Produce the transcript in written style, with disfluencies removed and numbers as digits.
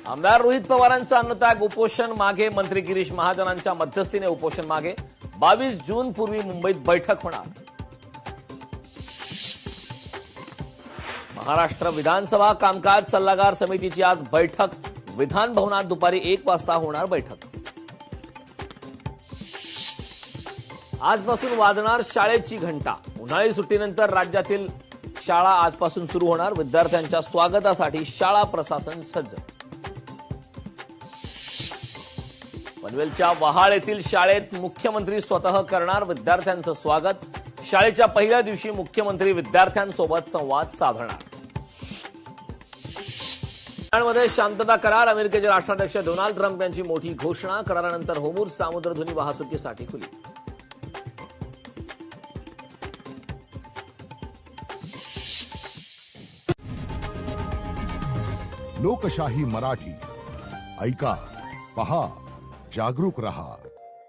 आमदार रोहित पवारांचा अन्नत्याग उपोषण मागे. मंत्री गिरीश महाजनांच्या मध्यस्थीने उपोषण मागे. 22 जून पूर्वी मुंबईत बैठक होणार. महाराष्ट्र विधानसभा कामकाज सल्लागार समितीची आज बैठक. विधान भवनात दुपारी 1 वाजता होणार बैठक. आजपासून वाजणार शाळेची घंटा. उन्हाळी सुट्टीनंतर राज्यातील शाळा आजपासून सुरू होणार. विद्यार्थ्यांच्या स्वागतासाठी शाळा प्रशासन सज्ज. पनवेलच्या वहाळ येथील शाळेत मुख्यमंत्री स्वतः करणार विद्यार्थ्यांचं स्वागत. शाळेच्या पहिल्या दिवशी मुख्यमंत्री विद्यार्थ्यांसोबत संवाद साधणार. इराणमध्ये शांतता करार. अमेरिकेचे राष्ट्राध्यक्ष डोनाल्ड ट्रम्प यांची मोठी घोषणा. करारानंतर होर्मुझ सामुद्रधुनी वाहतुकीसाठी खुली. लोकशाही मराठी ऐका, पहा, जागरूक रहा.